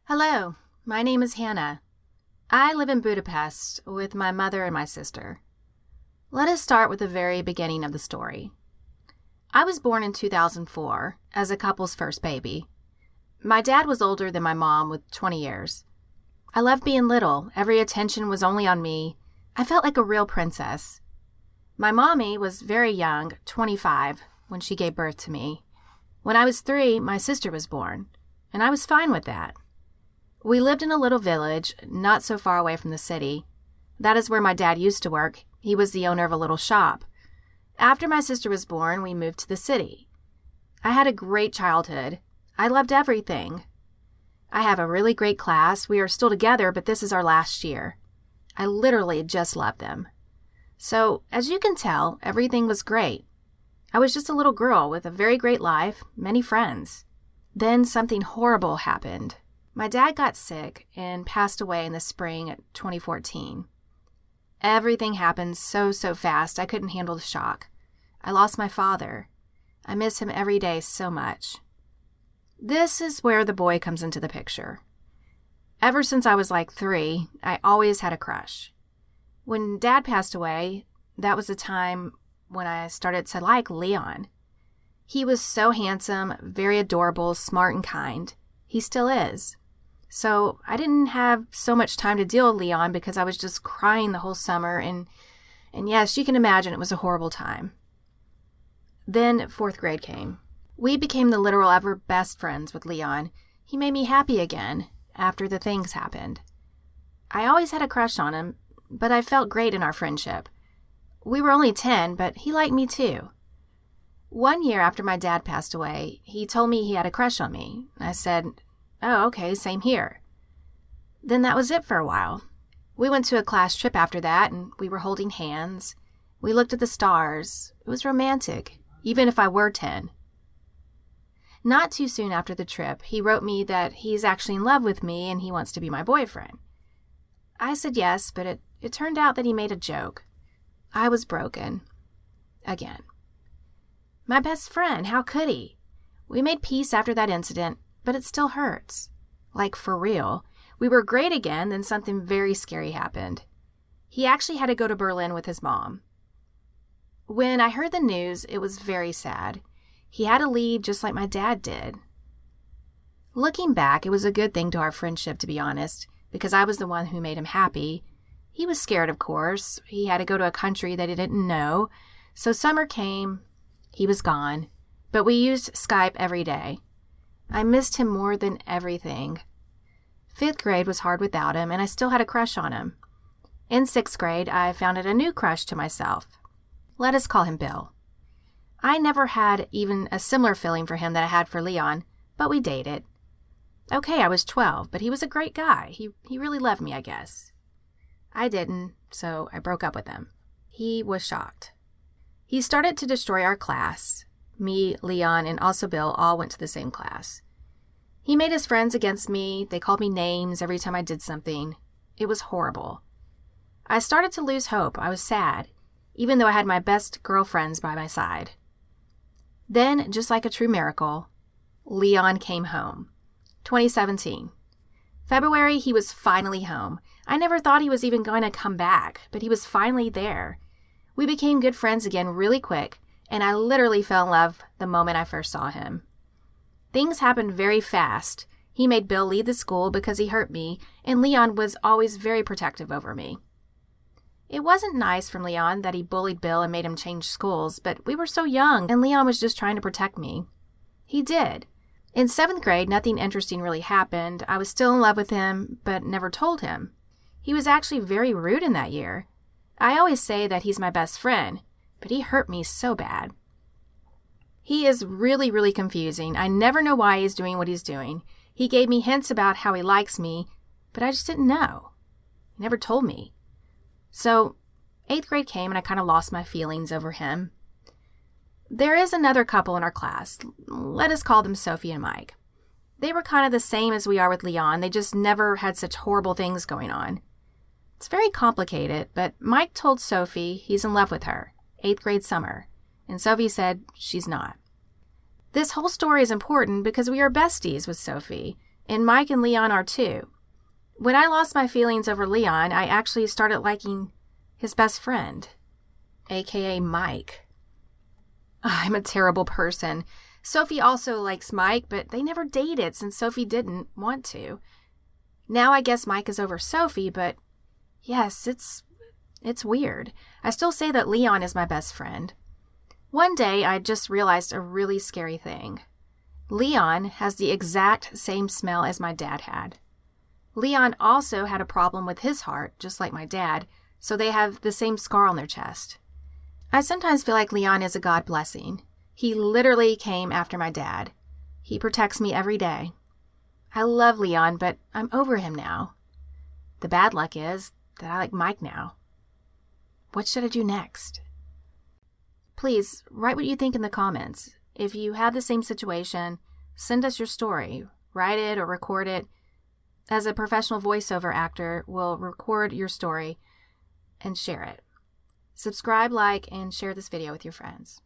Hello, my name is Hannah. I live in Budapest with my mother and my sister. Let us start with the very beginning of the story. I was born in 2004 as a couple's first baby. My dad was older than my mom with 20 years. I loved being little. Every attention was only on me. I felt like a real princess. My mommy was very young, 25, when she gave birth to me. When I was 3, my sister was born, and I was fine with that. We lived in a little village, not so far away from the city. That is where my dad used to work. He was the owner of a little shop. After my sister was born, we moved to the city. I had a great childhood. I loved everything. I have a really great class. We are still together, but this is our last year. I literally just love them. So, as you can tell, everything was great. I was just a little girl with a very great life, many friends. Then something horrible happened. My dad got sick and passed away in the spring of 2014. Everything happened so fast I couldn't handle the shock. I lost my father. I miss him every day so much. This is where the boy comes into the picture. Ever since I was like 3, I always had a crush. When Dad passed away, that was the time when I started to like Leon. He was so handsome, very adorable, smart, and kind. He still is. So I didn't have so much time to deal with Leon because I was just crying the whole summer, and yes, you can imagine it was a horrible time. Then 4th grade came. We became the literal ever best friends with Leon. He made me happy again after the things happened. I always had a crush on him, but I felt great in our friendship. We were only 10, but he liked me too. One year after my dad passed away, he told me he had a crush on me. I said, "Oh, okay, same here." Then that was it for a while. We went to a class trip after that, and we were holding hands. We looked at the stars. It was romantic, even if I were 10. Not too soon after the trip, he wrote me that he's actually in love with me and he wants to be my boyfriend. I said yes, but it turned out that he made a joke. I was broken. Again. My best friend, how could he? We made peace after that incident, but it still hurts. Like, for real. We were great again, then something very scary happened. He actually had to go to Berlin with his mom. When I heard the news, it was very sad. He had to leave just like my dad did. Looking back, it was a good thing to our friendship, to be honest, because I was the one who made him happy. He was scared, of course. He had to go to a country that he didn't know. So summer came. He was gone. But we used Skype every day. I missed him more than everything. 5th grade was hard without him, and I still had a crush on him. In 6th grade, I founded a new crush to myself. Let us call him Bill. I never had even a similar feeling for him that I had for Leon, but we dated. Okay, I was 12, but he was a great guy. He really loved me, I guess. I didn't, so I broke up with him. He was shocked. He started to destroy our class. Me, Leon, and also Bill all went to the same class. He made his friends against me. They called me names every time I did something. It was horrible. I started to lose hope. I was sad, even though I had my best girlfriends by my side. Then, just like a true miracle, Leon came home. 2017. February, he was finally home. I never thought he was even going to come back, but he was finally there. We became good friends again really quick, and I literally fell in love the moment I first saw him. Things happened very fast. He made Bill leave the school because he hurt me, and Leon was always very protective over me. It wasn't nice from Leon that he bullied Bill and made him change schools, but we were so young, and Leon was just trying to protect me. He did. In 7th grade, nothing interesting really happened. I was still in love with him, but never told him. He was actually very rude in that year. I always say that he's my best friend, but he hurt me so bad. He is really confusing. I never know why he's doing what he's doing. He gave me hints about how he likes me, but I just didn't know. He never told me. So 8th grade came and I kind of lost my feelings over him. There is another couple in our class. Let us call them Sophie and Mike. They were kind of the same as we are with Leon. They just never had such horrible things going on. It's very complicated, but Mike told Sophie he's in love with her, 8th grade summer, and Sophie said she's not. This whole story is important because we are besties with Sophie. And Mike and Leon are too. When I lost my feelings over Leon, I actually started liking his best friend, aka Mike. I'm a terrible person. Sophie also likes Mike, but they never dated since Sophie didn't want to. Now I guess Mike is over Sophie, but yes, it's weird. I still say that Leon is my best friend. One day, I just realized a really scary thing. Leon has the exact same smell as my dad had. Leon also had a problem with his heart, just like my dad, so they have the same scar on their chest. I sometimes feel like Leon is a God blessing. He literally came after my dad. He protects me every day. I love Leon, but I'm over him now. The bad luck is that I like Mike now. What should I do next? Please, write what you think in the comments. If you have the same situation, send us your story. Write it or record it. As a professional voiceover actor, we'll record your story and share it. Subscribe, like, and share this video with your friends.